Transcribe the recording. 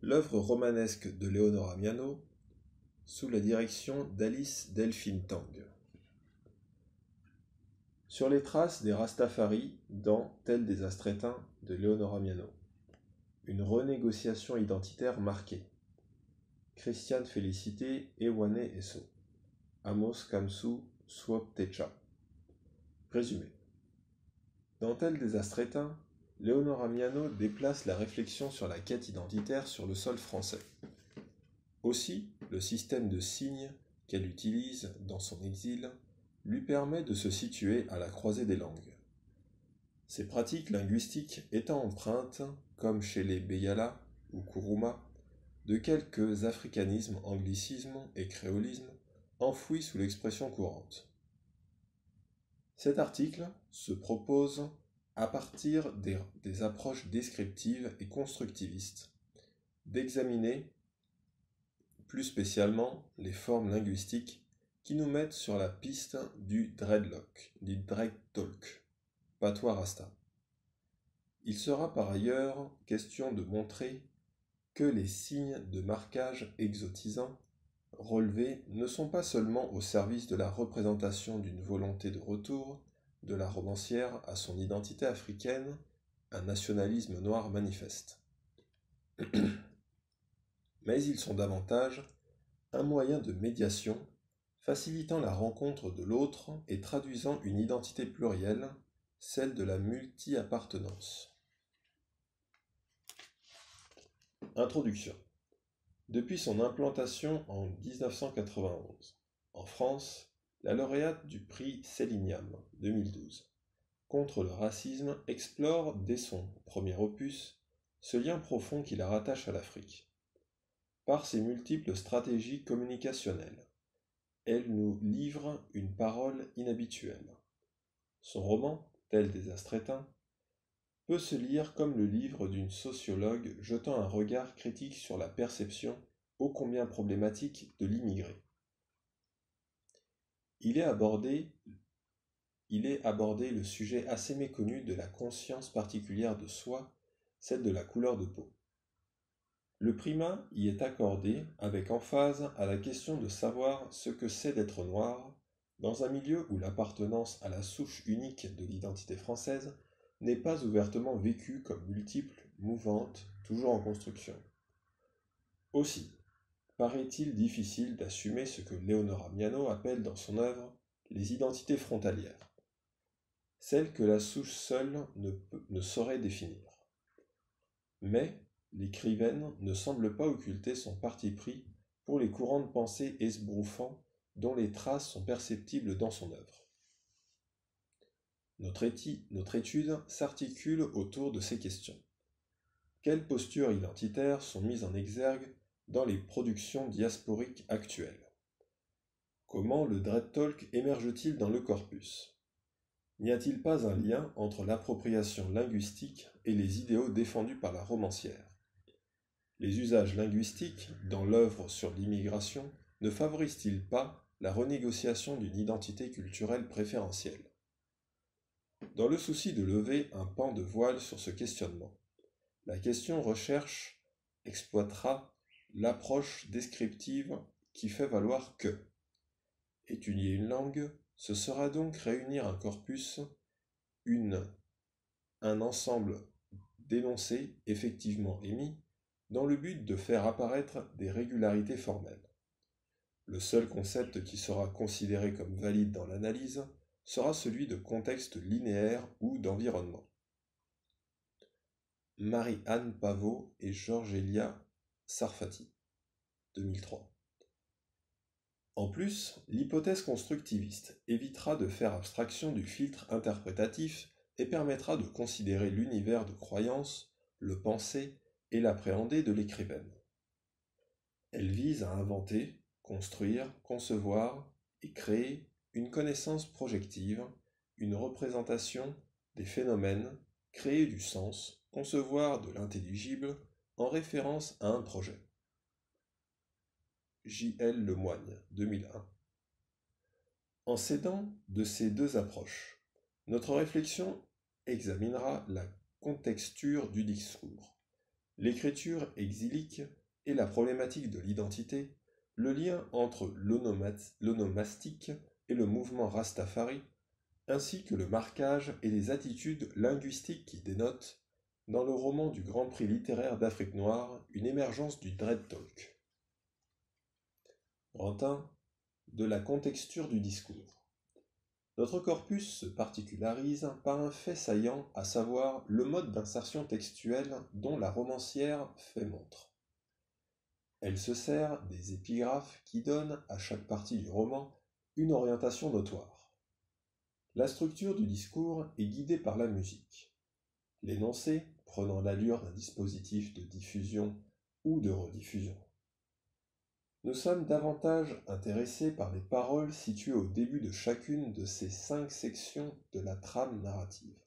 L'œuvre romanesque de Leonora Miano, sous la direction d'Alice Delphine Tang. Sur les traces des Rastafari dans Tel des Astrétins de Leonora Miano. Une renégociation identitaire marquée. Christiane Félicité Ewane Esso. Amos Kamsu Swop Techa. Résumé. Dans Tel des Astrétins, Leonora Miano déplace la réflexion sur la quête identitaire sur le sol français. Aussi, le système de signes qu'elle utilise dans son exil lui permet de se situer à la croisée des langues. Ces pratiques linguistiques étant empreintes, comme chez les Beyala ou Kuruma, de quelques africanismes, anglicismes et créolismes enfouis sous l'expression courante. Cet article se propose, à partir des approches descriptives et constructivistes, d'examiner plus spécialement les formes linguistiques qui nous mettent sur la piste du dreadtalk, patois rasta. Il sera par ailleurs question de montrer que les signes de marquage exotisants relevés ne sont pas seulement au service de la représentation d'une volonté de retour de la romancière à son identité africaine, un nationalisme noir manifeste. Mais ils sont davantage un moyen de médiation, facilitant la rencontre de l'autre et traduisant une identité plurielle, celle de la multi-appartenance. Introduction. Depuis son implantation en 1991, en France, la lauréate du prix Célignam 2012 contre le racisme explore dès son premier opus ce lien profond qui la rattache à l'Afrique. Par ses multiples stratégies communicationnelles, elle nous livre une parole inhabituelle. Son roman, Tel des Astrétins, peut se lire comme le livre d'une sociologue jetant un regard critique sur la perception ô combien problématique de l'immigré. Il est abordé le sujet assez méconnu de la conscience particulière de soi, celle de la couleur de peau. Le primat y est accordé avec emphase à la question de savoir ce que c'est d'être noir, dans un milieu où l'appartenance à la souche unique de l'identité française n'est pas ouvertement vécue comme multiple, mouvante, toujours en construction. Aussi, paraît-il difficile d'assumer ce que Leonora Miano appelle dans son œuvre les identités frontalières, celles que la souche seule ne saurait définir. Mais l'écrivaine ne semble pas occulter son parti pris pour les courants de pensée esbrouffants dont les traces sont perceptibles dans son œuvre. Notre étude s'articule autour de ces questions. Quelles postures identitaires sont mises en exergue dans les productions diasporiques actuelles? Comment le dreadtalk émerge-t-il dans le corpus? N'y a-t-il pas un lien entre l'appropriation linguistique et les idéaux défendus par la romancière? Les usages linguistiques dans l'œuvre sur l'immigration ne favorisent-ils pas la renégociation d'une identité culturelle préférentielle? Dans le souci de lever un pan de voile sur ce questionnement, la question recherche exploitera l'approche descriptive qui fait valoir que étudier une langue, ce sera donc réunir un corpus, un ensemble d'énoncés effectivement émis, dans le but de faire apparaître des régularités formelles. Le seul concept qui sera considéré comme valide dans l'analyse sera celui de contexte linéaire ou d'environnement. Marie-Anne Pavot et Georges-Elia Sarfati, 2003. En plus, l'hypothèse constructiviste évitera de faire abstraction du filtre interprétatif et permettra de considérer l'univers de croyance, le penser et l'appréhender de l'écrivaine. Elle vise à inventer, construire, concevoir et créer une connaissance projective, une représentation des phénomènes, créer du sens, concevoir de l'intelligible en référence à un projet. J.L. Lemoine, 2001. En s'aidant de ces deux approches, notre réflexion examinera la contexture du discours, l'écriture exilique et la problématique de l'identité, le lien entre l'onomastique et le mouvement Rastafari, ainsi que le marquage et les attitudes linguistiques qui dénotent, dans le roman du Grand Prix littéraire d'Afrique noire, une émergence du dread talk. Rantin, de la contexture du discours. Notre corpus se particularise par un fait saillant, à savoir le mode d'insertion textuelle dont la romancière fait montre. Elle se sert des épigraphes qui donnent à chaque partie du roman une orientation notoire. La structure du discours est guidée par la musique. L'énoncé prenant l'allure d'un dispositif de diffusion ou de rediffusion. Nous sommes davantage intéressés par les paroles situées au début de chacune de ces 5 sections de la trame narrative.